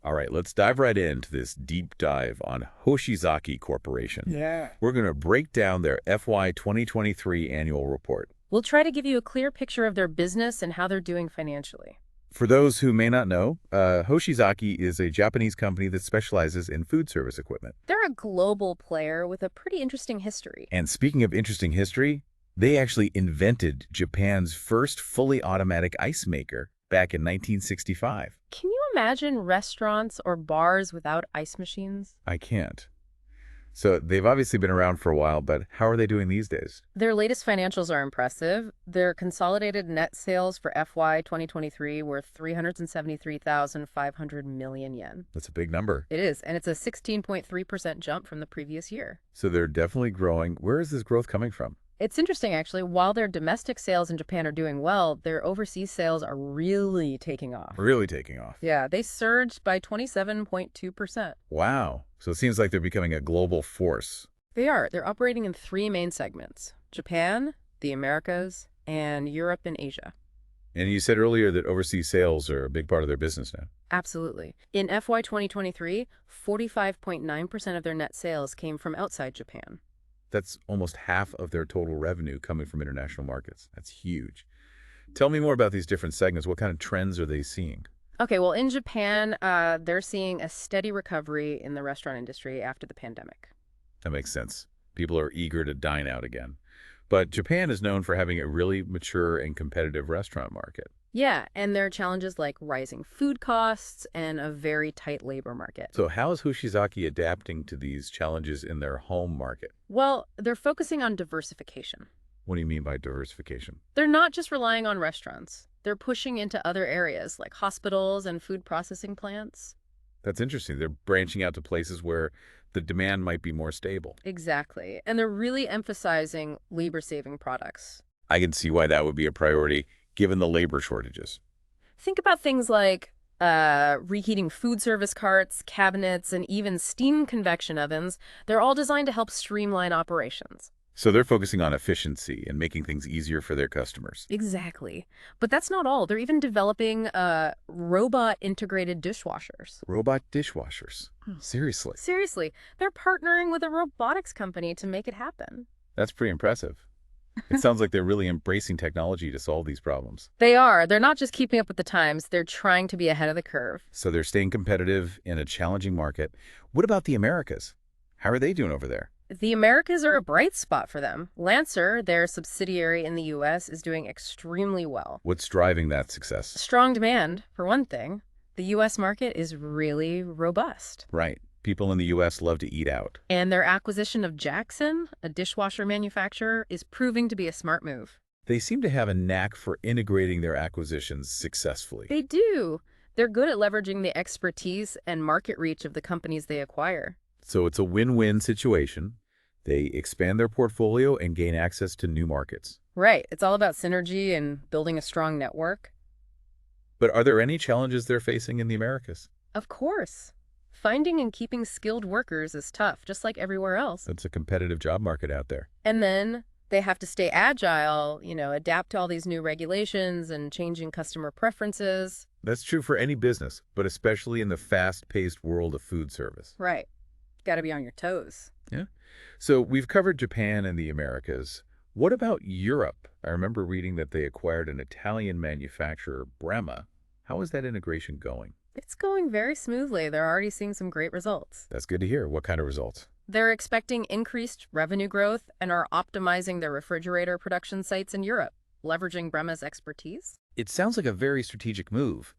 All right, let's dive right into this deep dive on Hoshizaki Corporation. Yeah. We're going to break down their FY 2023 annual report. We'll try to give you a clear picture of their business and how they're doing financially. For those who may not know, Hoshizaki is a Japanese company that specializes in food service equipment. They're a global player with a pretty interesting history. And speaking of interesting history, they actually invented Japan's first fully automatic ice maker back in 1965. Can you imagine restaurants or bars without ice machines? I can't. So they've obviously been around for a while, but how are they doing these days? Their latest financials are impressive. Their consolidated net sales for FY 2023 were 373,500 million yen. That's a big number. It is, and it's a 16.3% jump from the previous year. So they're definitely growing. Where is this growth coming from? It's interesting, actually. While their domestic sales in Japan are doing well, their overseas sales are really taking off. Really taking off. Yeah, they surged by 27.2%. Wow. So it seems like they're becoming a global force. They are. They're operating in three main segments: Japan, the Americas, and Europe and Asia. And you said earlier that overseas sales are a big part of their business now. Absolutely. In FY 2023, 45.9% of their net sales came from outside Japan. That's almost half of their total revenue coming from international markets. That's huge. Tell me more about these different segments. What kind of trends are they seeing? Okay, well, in Japan, they're seeing a steady recovery in the restaurant industry after the pandemic. That makes sense. People are eager to dine out again. But Japan is known for having a really mature and competitive restaurant market. Yeah, and there are challenges like rising food costs and a very tight labor market. So how is Hoshizaki adapting to these challenges in their home market? Well, they're focusing on diversification. What do you mean by diversification? They're not just relying on restaurants. They're pushing into other areas like hospitals and food processing plants. That's interesting. They're branching out to places where the demand might be more stable. Exactly. And they're really emphasizing labor-saving products. I can see why that would be a priority, given the labor shortages. Think about things like reheating food service carts, cabinets, and even steam convection ovens. They're all designed to help streamline operations. So they're focusing on efficiency and making things easier for their customers. Exactly. But that's not all. They're even developing robot-integrated dishwashers. Robot dishwashers. Seriously. Seriously, they're partnering with a robotics company to make it happen. That's pretty impressive. It sounds like they're really embracing technology to solve these problems. They are. They're not just keeping up with the times. They're trying to be ahead of the curve. So they're staying competitive in a challenging market. What about the Americas? How are they doing over there? The Americas are a bright spot for them. Lancer, their subsidiary in the U.S., is doing extremely well. What's driving that success? Strong demand, for one thing. The U.S. market is really robust. Right. People in the U.S. love to eat out. And their acquisition of Jackson, a dishwasher manufacturer, is proving to be a smart move. They seem to have a knack for integrating their acquisitions successfully. They do. They're good at leveraging the expertise and market reach of the companies they acquire. So it's a win-win situation. They expand their portfolio and gain access to new markets. Right. It's all about synergy and building a strong network. But are there any challenges they're facing in the Americas? Of course. Finding and keeping skilled workers is tough, just like everywhere else. It's a competitive job market out there. And then they have to stay agile, adapt to all these new regulations and changing customer preferences. That's true for any business, but especially in the fast-paced world of food service. Right. Got to be on your toes. Yeah. So we've covered Japan and the Americas. What about Europe? I remember reading that they acquired an Italian manufacturer, Bremma. How is that integration going? It's going very smoothly. They're already seeing some great results. That's good to hear. What kind of results? They're expecting increased revenue growth and are optimizing their refrigerator production sites in Europe, leveraging Bremma's expertise. It sounds like a very strategic move,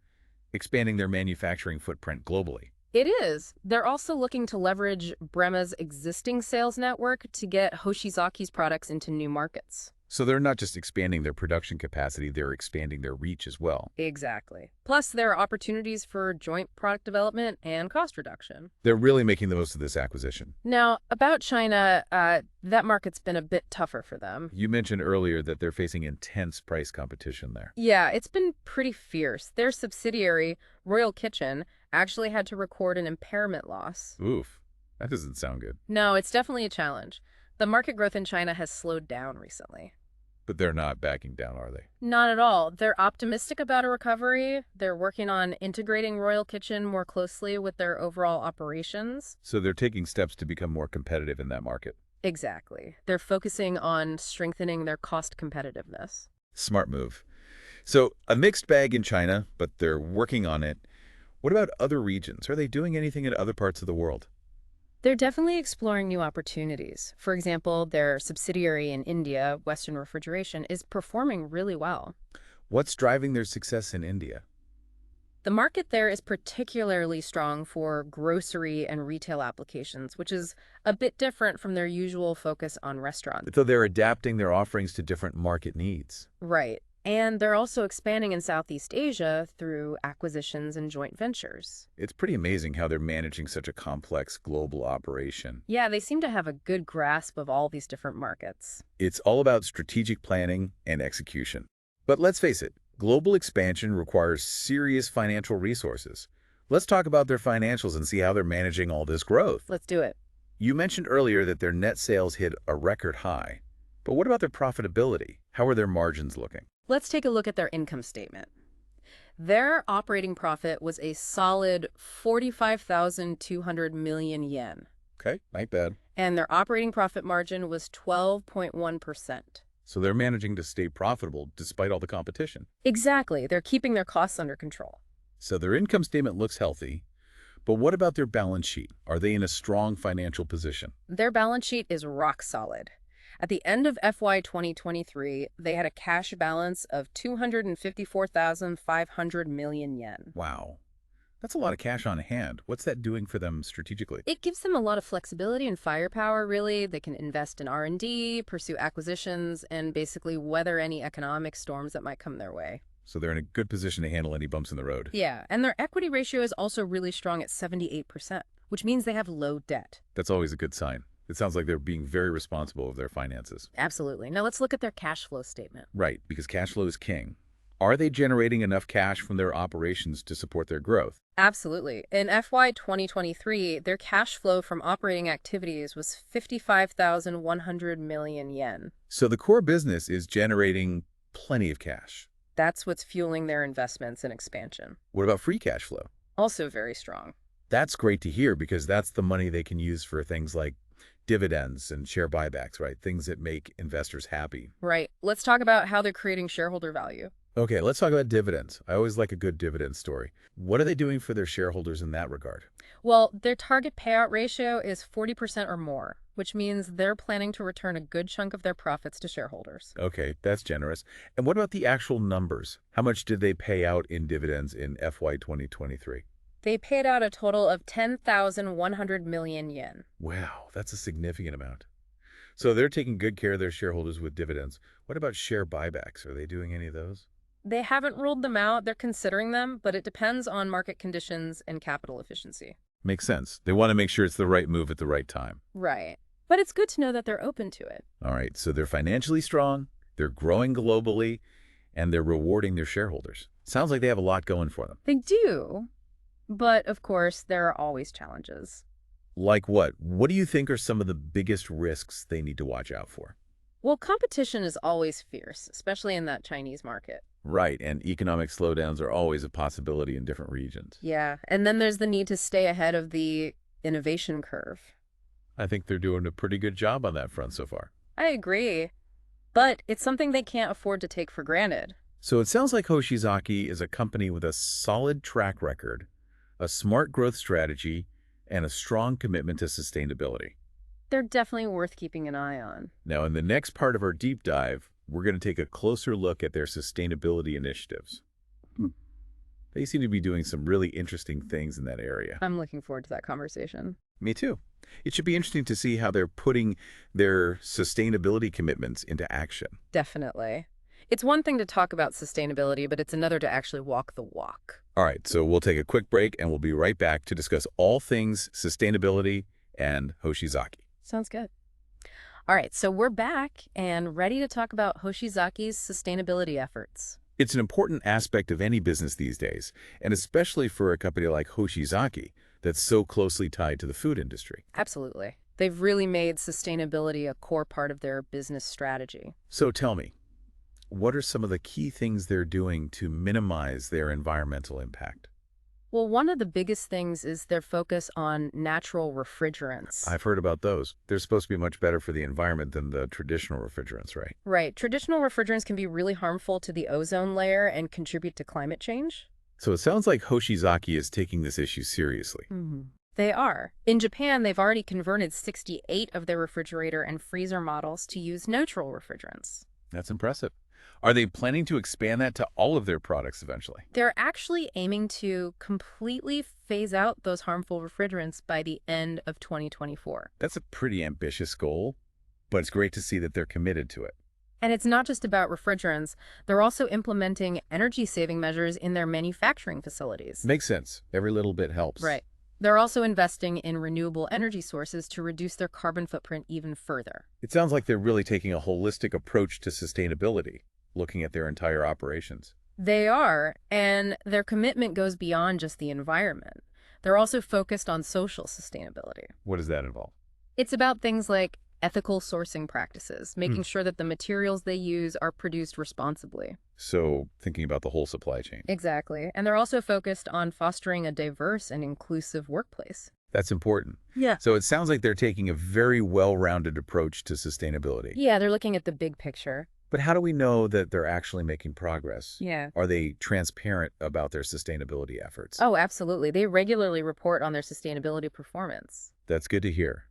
expanding their manufacturing footprint globally. It is. They're also looking to leverage Bremma's existing sales network to get Hoshizaki's products into new markets. So they're not just expanding their production capacity, they're expanding their reach as well. Exactly. Plus, there are opportunities for joint product development and cost reduction. They're really making the most of this acquisition. Now, about China, that market's been a bit tougher for them. You mentioned earlier that they're facing intense price competition there. Yeah, it's been pretty fierce. Their subsidiary, Royal Kitchen, actually had to record an impairment loss. Oof, that doesn't sound good. No, it's definitely a challenge. The market growth in China has slowed down recently. But they're not backing down, are they? Not at all. They're optimistic about a recovery. They're working on integrating Royal Kitchen more closely with their overall operations. So they're taking steps to become more competitive in that market. Exactly. They're focusing on strengthening their cost competitiveness. Smart move. So a mixed bag in China, but they're working on it. What about other regions? Are they doing anything in other parts of the world? They're definitely exploring new opportunities. For example, their subsidiary in India, Western Refrigeration, is performing really well. What's driving their success in India? The market there is particularly strong for grocery and retail applications, which is a bit different from their usual focus on restaurants. So they're adapting their offerings to different market needs. Right. And they're also expanding in Southeast Asia through acquisitions and joint ventures. It's pretty amazing how they're managing such a complex global operation. Yeah, they seem to have a good grasp of all these different markets. It's all about strategic planning and execution. But let's face it, global expansion requires serious financial resources. Let's talk about their financials and see how they're managing all this growth. Let's do it. You mentioned earlier that their net sales hit a record high. But what about their profitability? How are their margins looking? Let's take a look at their income statement. Their operating profit was a solid 45,200 million yen, Okay, not bad. and their operating profit margin was 12.1%. So they're managing to stay profitable despite all the competition. Exactly. They're keeping their costs under control. So their income statement looks healthy. But what about their balance sheet? Are they in a strong financial position? Their balance sheet is rock solid. At the end of FY 2023, they had a cash balance of 254,500 million yen. Wow. That's a lot of cash on hand. What's that doing for them strategically? It gives them a lot of flexibility and firepower, really. They can invest in R&D, pursue acquisitions, and basically weather any economic storms that might come their way. So they're in a good position to handle any bumps in the road. Yeah, and their equity ratio is also really strong at 78%, which means they have low debt. That's always a good sign. It sounds like they're being very responsible of their finances. Absolutely. Now let's look at their cash flow statement. Right, because cash flow is king. Are they generating enough cash from their operations to support their growth? Absolutely. In FY 2023, their cash flow from operating activities was 55,100 million yen. So the core business is generating plenty of cash. That's what's fueling their investments and expansion. What about free cash flow? Also very strong. That's great to hear because that's the money they can use for things like dividends and share buybacks, right? Things that make investors happy. Right. Let's talk about how they're creating shareholder value. Okay, let's talk about dividends. I always like a good dividend story. What are they doing for their shareholders in that regard? Well, their target payout ratio is 40% or more, which means they're planning to return a good chunk of their profits to shareholders. Okay, that's generous. And what about the actual numbers? How much did they pay out in dividends in FY 2023? They paid out a total of 10,100 million yen. Wow, that's a significant amount. So they're taking good care of their shareholders with dividends. What about share buybacks? Are they doing any of those? They haven't ruled them out. They're considering them, but it depends on market conditions and capital efficiency. Makes sense. They want to make sure it's the right move at the right time. Right. But it's good to know that they're open to it. All right, so they're financially strong, they're growing globally, and they're rewarding their shareholders. Sounds like they have a lot going for them. They do. But, of course, there are always challenges. Like what? What do you think are some of the biggest risks they need to watch out for? Well, competition is always fierce, especially in that Chinese market. Right, and economic slowdowns are always a possibility in different regions. Yeah, and then there's the need to stay ahead of the innovation curve. I think they're doing a pretty good job on that front so far. I agree. But it's something they can't afford to take for granted. So it sounds like Hoshizaki is a company with a solid track record, a smart growth strategy, and a strong commitment to sustainability. They're definitely worth keeping an eye on. Now, in the next part of our deep dive, we're going to take a closer look at their sustainability initiatives. They seem to be doing some really interesting things in that area. I'm looking forward to that conversation. Me too. It should be interesting to see how they're putting their sustainability commitments into action. Definitely. It's one thing to talk about sustainability, but it's another to actually walk the walk. All right, so we'll take a quick break and we'll be right back to discuss all things sustainability and Hoshizaki. Sounds good. All right, so we're back and ready to talk about Hoshizaki's sustainability efforts. It's an important aspect of any business these days, and especially for a company like Hoshizaki that's so closely tied to the food industry. Absolutely. They've really made sustainability a core part of their business strategy. So tell me, What are some of the key things they're doing to minimize their environmental impact? Well, one of the biggest things is their focus on natural refrigerants. I've heard about those. They're supposed to be much better for the environment than the traditional refrigerants, right? Right. Traditional refrigerants can be really harmful to the ozone layer and contribute to climate change. So it sounds like Hoshizaki is taking this issue seriously. They are. In Japan, they've already converted 68 of their refrigerator and freezer models to use neutral refrigerants. That's impressive. Are they planning to expand that to all of their products eventually? They're actually aiming to completely phase out those harmful refrigerants by the end of 2024. That's a pretty ambitious goal, but it's great to see that they're committed to it. And it's not just about refrigerants. They're also implementing energy-saving measures in their manufacturing facilities. Makes sense. Every little bit helps. Right. They're also investing in renewable energy sources to reduce their carbon footprint even further. It sounds like they're really taking a holistic approach to sustainability, looking at their entire operations. They are, and their commitment goes beyond just the environment. They're also focused on social sustainability. What does that involve? It's about things like ethical sourcing practices, making sure that the materials they use are produced responsibly. So thinking about the whole supply chain. Exactly. And they're also focused on fostering a diverse and inclusive workplace. That's important. Yeah. So it sounds like they're taking a very well-rounded approach to sustainability. Yeah, they're looking at the big picture. But how do we know that they're actually making progress? Yeah. Are they transparent about their sustainability efforts? Oh, absolutely. They regularly report on their sustainability performance. That's good to hear.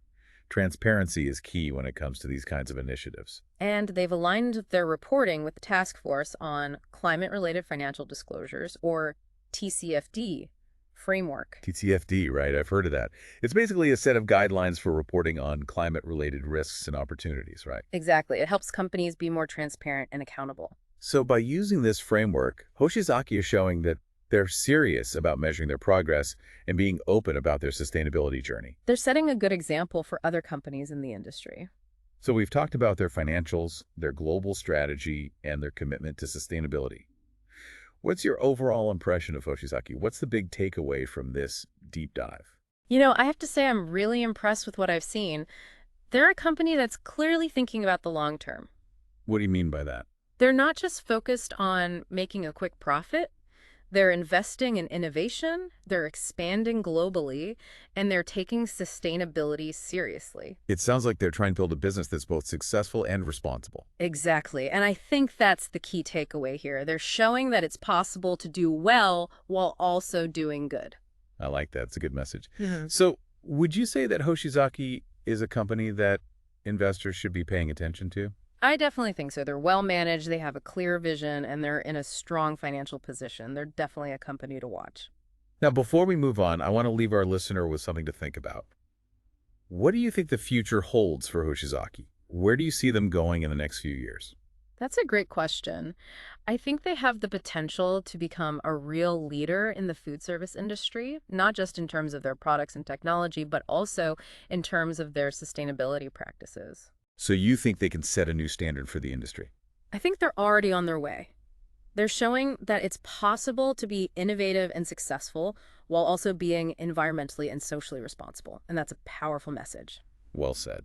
Transparency is key when it comes to these kinds of initiatives. And they've aligned their reporting with the Task Force on Climate-Related Financial Disclosures, or TCFD, framework. TCFD, right? I've heard of that. It's basically a set of guidelines for reporting on climate-related risks and opportunities, right? Exactly. It helps companies be more transparent and accountable. So by using this framework, Hoshizaki is showing that they're serious about measuring their progress and being open about their sustainability journey. They're setting a good example for other companies in the industry. So we've talked about their financials, their global strategy, and their commitment to sustainability. What's your overall impression of Hoshizaki? What's the big takeaway from this deep dive? I have to say I'm really impressed with what I've seen. They're a company that's clearly thinking about the long term. What do you mean by that? They're not just focused on making a quick profit. They're investing in innovation, they're expanding globally, and they're taking sustainability seriously. It sounds like they're trying to build a business that's both successful and responsible. Exactly. And I think that's the key takeaway here. They're showing that it's possible to do well while also doing good. I like that. It's a good message. Mm-hmm. So would you say that Hoshizaki is a company that investors should be paying attention to? I definitely think so. They're well managed, they have a clear vision, and they're in a strong financial position. They're definitely a company to watch. Now, before we move on, I want to leave our listener with something to think about. What do you think the future holds for Hoshizaki? Where do you see them going in the next few years? That's a great question. I think they have the potential to become a real leader in the food service industry, not just in terms of their products and technology, but also in terms of their sustainability practices. So you think they can set a new standard for the industry? I think they're already on their way. They're showing that it's possible to be innovative and successful while also being environmentally and socially responsible. And that's a powerful message. Well said.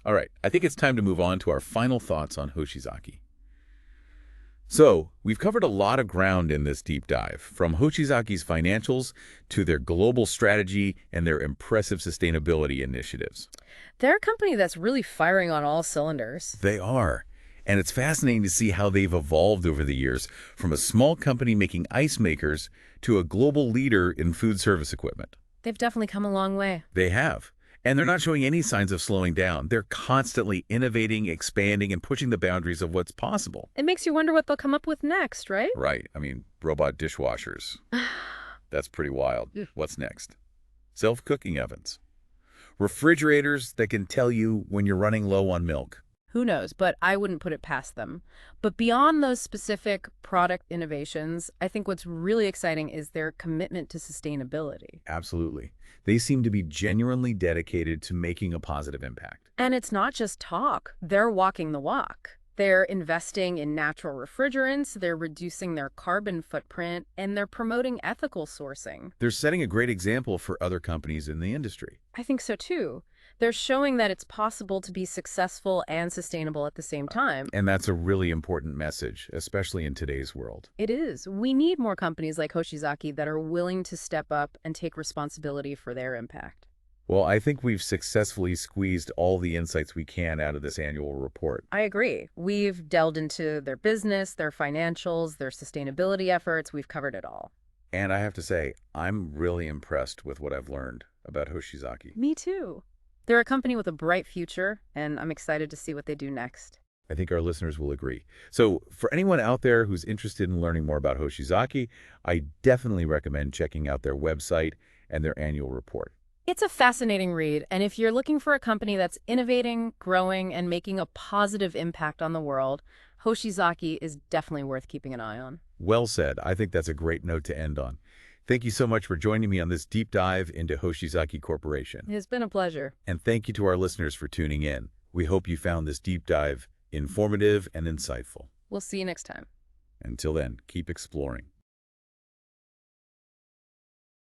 All right, I think it's time to move on to our final thoughts on Hoshizaki. So, we've covered a lot of ground in this deep dive, from Hoshizaki's financials to their global strategy and their impressive sustainability initiatives. They're a company that's really firing on all cylinders. They are. And it's fascinating to see how they've evolved over the years, from a small company making ice makers to a global leader in food service equipment. They've definitely come a long way. They have. And they're not showing any signs of slowing down. They're constantly innovating, expanding, and pushing the boundaries of what's possible. It makes you wonder what they'll come up with next, right? Right. I mean, robot dishwashers. That's pretty wild. What's next? Self-cooking ovens. Refrigerators that can tell you when you're running low on milk. Who knows, but I wouldn't put it past them. But beyond those specific product innovations, I think what's really exciting is their commitment to sustainability. Absolutely. They seem to be genuinely dedicated to making a positive impact. And it's not just talk. They're walking the walk. They're investing in natural refrigerants, they're reducing their carbon footprint, and they're promoting ethical sourcing. They're setting a great example for other companies in the industry. I think so too. They're showing that it's possible to be successful and sustainable at the same time. And that's a really important message, especially in today's world. It is. We need more companies like Hoshizaki that are willing to step up and take responsibility for their impact. Well, I think we've successfully squeezed all the insights we can out of this annual report. I agree. We've delved into their business, their financials, their sustainability efforts. We've covered it all. And I have to say, I'm really impressed with what I've learned about Hoshizaki. Me too. They're a company with a bright future, and I'm excited to see what they do next. I think our listeners will agree. So for anyone out there who's interested in learning more about Hoshizaki, I definitely recommend checking out their website and their annual report. It's a fascinating read, and if you're looking for a company that's innovating, growing, and making a positive impact on the world, Hoshizaki is definitely worth keeping an eye on. Well said. I think that's a great note to end on. Thank you so much for joining me on this deep dive into Hoshizaki Corporation. It's been a pleasure. And thank you to our listeners for tuning in. We hope you found this deep dive informative and insightful. We'll see you next time. Until then, keep exploring.